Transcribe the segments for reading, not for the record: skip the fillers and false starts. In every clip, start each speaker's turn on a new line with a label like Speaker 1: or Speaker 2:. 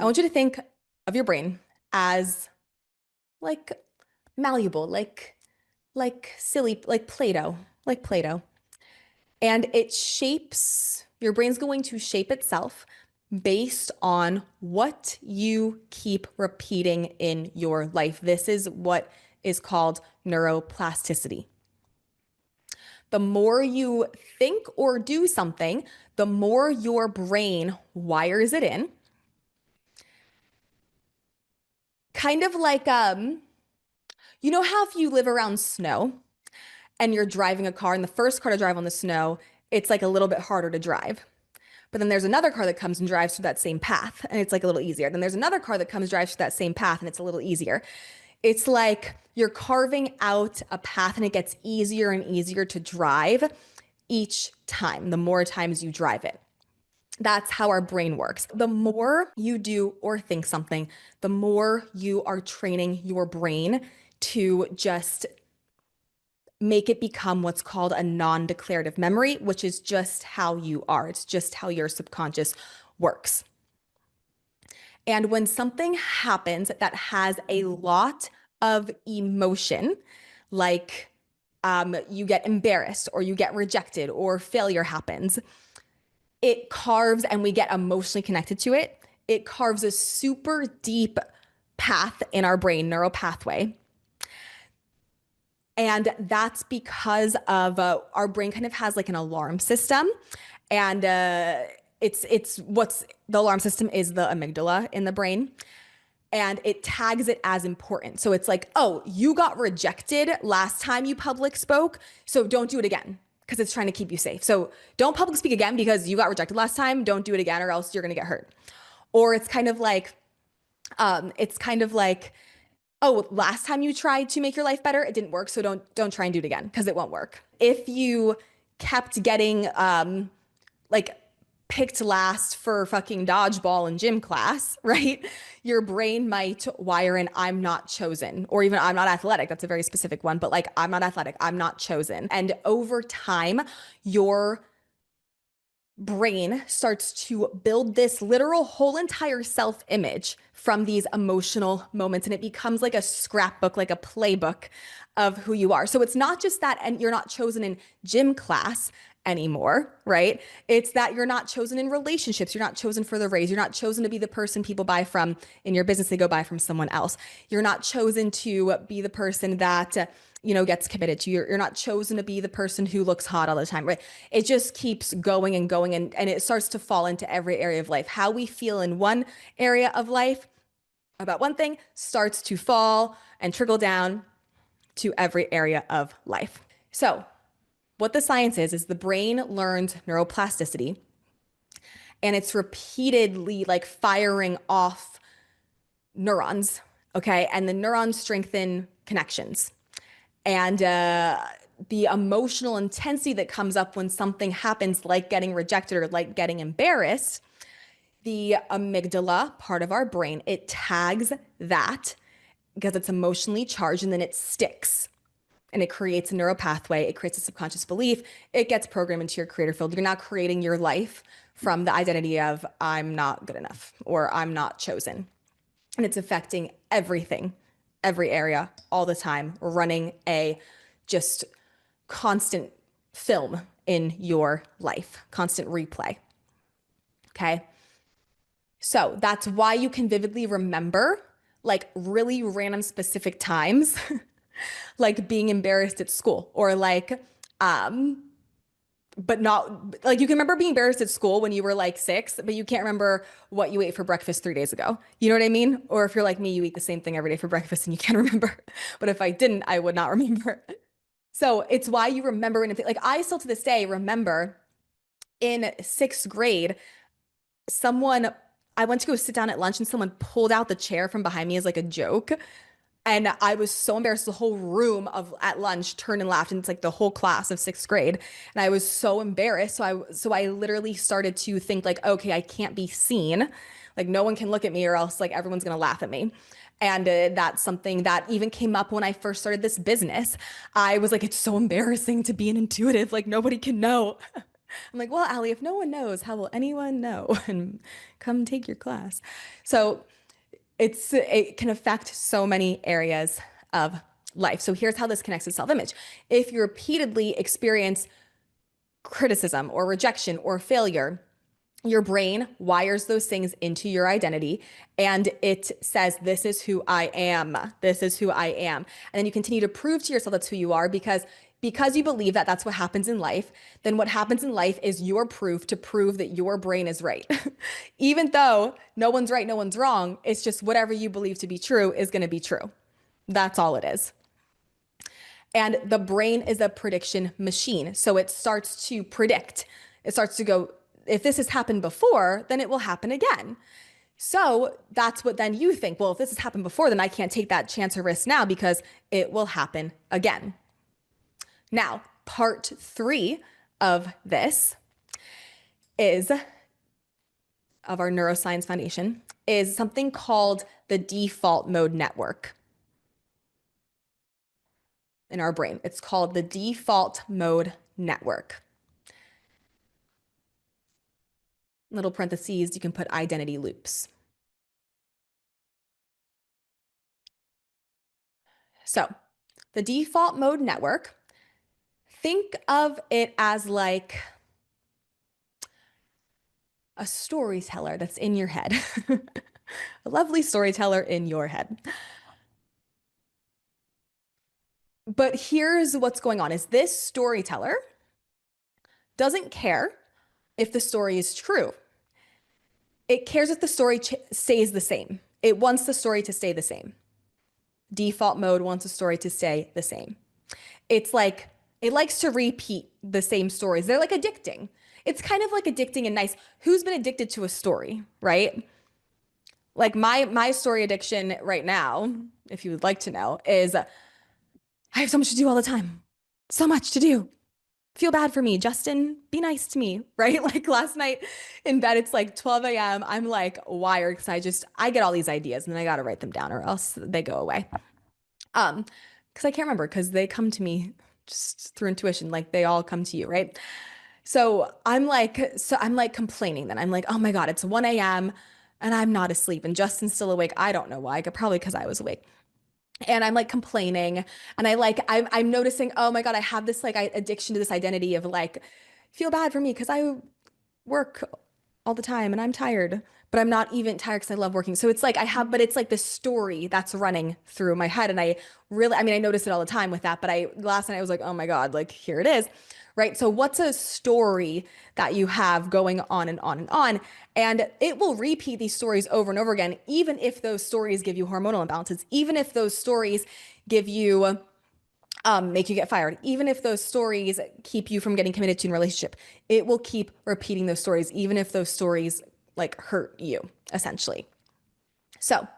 Speaker 1: I want you to think of your brain as like malleable, like silly, like Play-Doh. And it shapes, your brain's going to shape itself based on what you keep repeating in your life. This is what is called neuroplasticity. The more you think or do something, the more your brain wires it in. Kind of like you know how if you live around snow and you're driving a car and the first car to drive on the snow, it's like a little bit harder to drive. But then there's another car that comes and drives through that same path and it's like a little easier. Then there's another car that comes drives through that same path and it's a little easier. It's like you're carving out a path and it gets easier and easier to drive each time, the more times you drive it. That's how our brain works. The more you do or think something, the more you are training your brain to just make it become what's called a non-declarative memory, which is just how you are. It's just how your subconscious works. And when something happens that has a lot of emotion, like you get embarrassed or you get rejected or failure happens, it carves and we get emotionally connected to it. It carves a super deep path in our brain, neural pathway. And that's because of our brain kind of has like an alarm system. And it's what's the alarm system is the amygdala in the brain. And it tags it as important. So it's like, oh, you got rejected last time you public spoke, so don't do it again because it's trying to keep you safe. So don't public speak again because you got rejected last time. Don't do it again or else you're going to get hurt. Or it's kind of like, oh, last time you tried to make your life better, it didn't work. So don't try and do it again because it won't work. If you kept getting like picked last for fucking dodgeball in gym class, right? Your brain might wire in, I'm not chosen, or even I'm not athletic. That's a very specific one, but like, I'm not athletic, I'm not chosen. And over time, your brain starts to build this literal whole entire self-image from these emotional moments. And it becomes like a scrapbook, like a playbook of who you are. So it's not just that, and you're not chosen in gym class anymore, right? It's that you're not chosen in relationships. You're not chosen for the raise. You're not chosen to be the person people buy from in your business. They go buy from someone else. You're not chosen to be the person that, gets committed to. You're not chosen to be the person who looks hot all the time, right? It just keeps going and going and it starts to fall into every area of life. How we feel in one area of life about one thing starts to fall and trickle down to every area of life. So what the science is the brain learns neuroplasticity and it's repeatedly like firing off neurons, okay? And the neurons strengthen connections. And the emotional intensity that comes up when something happens, like getting rejected or like getting embarrassed, the amygdala, part of our brain, it tags that because it's emotionally charged and then it sticks and it creates a neural pathway. It creates a subconscious belief. It gets programmed into your creator field. You're not creating your life from the identity of I'm not good enough or I'm not chosen. And it's affecting everything, every area, all the time, running a just constant film in your life, constant replay. Okay. So that's why you can vividly remember like really random specific times, like being embarrassed at school or like, but not like you can remember being embarrassed at school when you were like 6, but you can't remember what you ate for breakfast 3 days ago. You know what I mean? Or if you're like me, you eat the same thing every day for breakfast and you can't remember. But if I didn't, I would not remember. So it's why you remember. And like I still to this day remember in 6th grade, I went to go sit down at lunch and someone pulled out the chair from behind me as like a joke. And I was so embarrassed. The whole room at lunch turned and laughed, and it's like the whole class of 6th grade. And I was so embarrassed. So I literally started to think like, okay, I can't be seen. Like no one can look at me or else like everyone's gonna laugh at me. And that's something that even came up when I first started this business. I was like, it's so embarrassing to be an intuitive. Like nobody can know. I'm like, well, Allie, if no one knows, how will anyone know? And come take your class. So it can affect so many areas of life. So here's how this connects to self-image. If you repeatedly experience criticism or rejection or failure, your brain wires those things into your identity and it says, this is who I am. This is who I am. And then you continue to prove to yourself that's who you are because you believe that that's what happens in life. Then what happens in life is your proof to prove that your brain is right. Even though no one's right, no one's wrong, it's just whatever you believe to be true is going to be true. That's all it is. And the brain is a prediction machine. So it starts to predict. It starts to go, if this has happened before, then it will happen again. So that's what then you think, well, if this has happened before, then I can't take that chance or risk now because it will happen again. Now, part 3 of this is, of our neuroscience foundation, is something called the default mode network in our brain. It's called the default mode network. Little parentheses, you can put identity loops. So the default mode network, think of it as like a storyteller that's in your head, a lovely storyteller in your head. But here's what's going on is this storyteller doesn't care if the story is true. It cares if the story stays the same. It wants the story to stay the same. Default mode wants a story to stay the same. It's like, it likes to repeat the same stories. They're like addicting. It's kind of like addicting and nice. Who's been addicted to a story, right? Like my story addiction right now, if you would like to know, is I have so much to do all the time. So much to do. Feel bad for me. Justin, be nice to me, right? Like last night in bed, it's like 12 a.m. I'm like wired because I get all these ideas and then I got to write them down or else they go away. Because I can't remember because they come to me just through intuition, like they all come to you, right? So I'm like complaining then. I'm like, oh my God, it's 1 a.m. and I'm not asleep and Justin's still awake. I don't know why, probably because I was awake. And I'm like complaining and I'm noticing, oh my God, I have this like addiction to this identity of like, feel bad for me because I work all the time and I'm tired, but I'm not even tired because I love working. So it's like but it's like this story that's running through my head. And I notice it all the time with that, but last night I was like, oh my God, like here it is. Right. So what's a story that you have going on and on and on? And it will repeat these stories over and over again, even if those stories give you hormonal imbalances, even if those stories give you make you get fired. Even if those stories keep you from getting committed to a relationship, it will keep repeating those stories, even if those stories like hurt you, essentially. So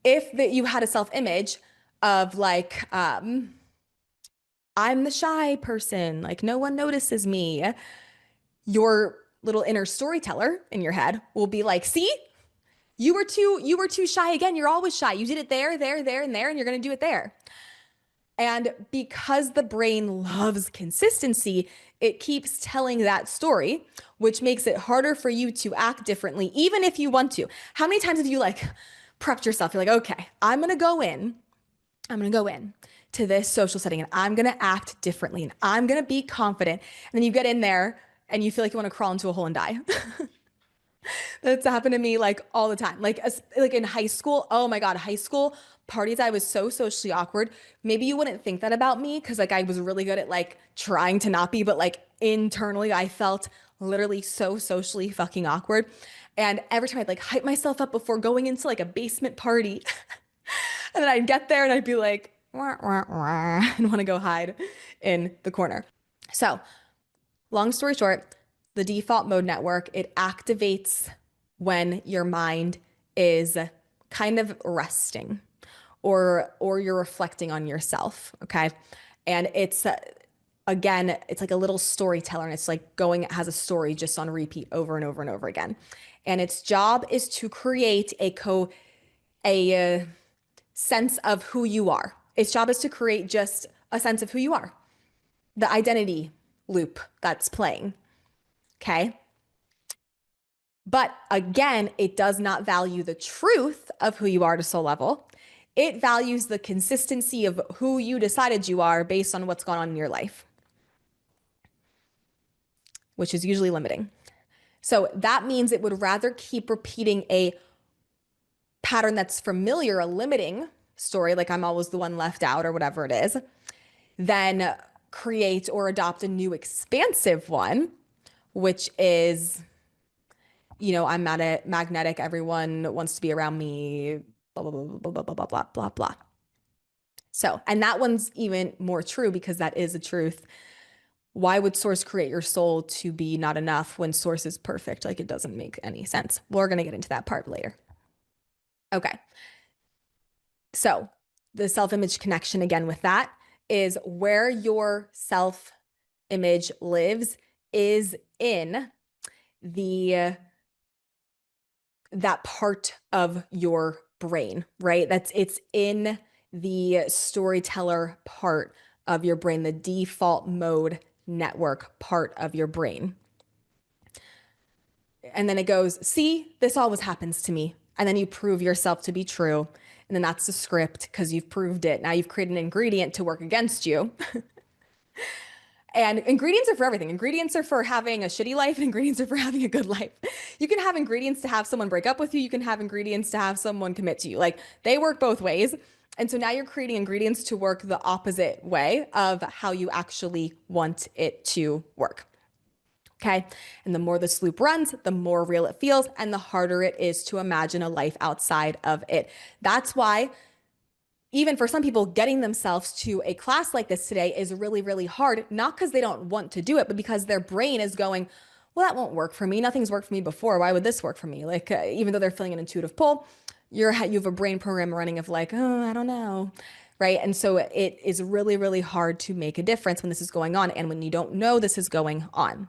Speaker 1: if you had a self-image of like, I'm the shy person, like no one notices me, your little inner storyteller in your head will be like, see, you were too shy again. You're always shy. You did it there, there, there, and there, and you're going to do it there. And because the brain loves consistency, it keeps telling that story, which makes it harder for you to act differently, even if you want to. How many times have you like prepped yourself? You're like, okay, I'm going to go in to this social setting and I'm going to act differently and I'm going to be confident. And then you get in there and you feel like you want to crawl into a hole and die. That's happened to me like all the time. Like in high school, oh my God, high school parties, I was so socially awkward. Maybe you wouldn't think that about me because like I was really good at like trying to not be, but like internally I felt literally so socially fucking awkward. And every time I'd like hype myself up before going into like a basement party, and then I'd get there and I'd be like, wah, wah, wah, and want to go hide in the corner. So long story short, the default mode network, it activates when your mind is kind of resting or you're reflecting on yourself, okay? And it's again, it's like a little storyteller and it's like it has a story just on repeat over and over and over again. And its job is to create a sense of who you are. Its job is to create just a sense of who you are. The identity loop that's playing. Okay. But again, it does not value the truth of who you are to soul level. It values the consistency of who you decided you are based on what's gone on in your life, which is usually limiting. So that means it would rather keep repeating a pattern that's familiar, a limiting story, like I'm always the one left out or whatever it is, than create or adopt a new expansive one, which is, I'm magnetic, everyone wants to be around me, blah, blah, blah, blah, blah, blah, blah, blah, blah, blah. So, and that one's even more true because that is the truth. Why would source create your soul to be not enough when source is perfect? Like, it doesn't make any sense. We're going to get into that part later. Okay. So the self-image connection again with that is where your self-image lives is in that part of your brain, right? It's in the storyteller part of your brain, the default mode network part of your brain. And then it goes, see, this always happens to me. And then you prove yourself to be true. And then that's the script because you've proved it. Now you've created an ingredient to work against you. And ingredients are for everything. Ingredients are for having a shitty life, and ingredients are for having a good life. You can have ingredients to have someone break up with you. You can have ingredients to have someone commit to you. Like, they work both ways. And so now you're creating ingredients to work the opposite way of how you actually want it to work. Okay. And the more this loop runs, the more real it feels and the harder it is to imagine a life outside of it. That's why even for some people, getting themselves to a class like this today is really, really hard, not because they don't want to do it, but because their brain is going, well, that won't work for me. Nothing's worked for me before. Why would this work for me? Like, even though they're feeling an intuitive pull, you have a brain program running of like, oh, I don't know. Right. And so it is really, really hard to make a difference when this is going on and when you don't know this is going on.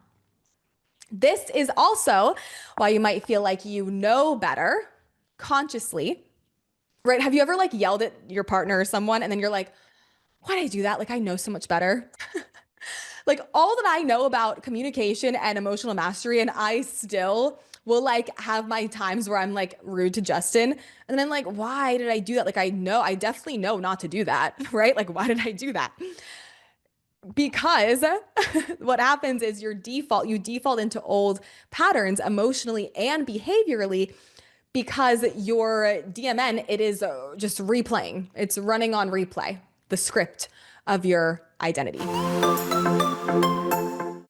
Speaker 1: This is also why you might feel like you know better consciously. Right? Have you ever like yelled at your partner or someone and then you're like, why did I do that? Like, I know so much better. Like, all that I know about communication and emotional mastery, and I still will like have my times where I'm like rude to Justin. And then I'm like, why did I do that? Like, I definitely know not to do that. Right? Like, why did I do that? Because what happens is you default into old patterns emotionally and behaviorally because your DMN, it is just replaying. It's running on replay, the script of your identity.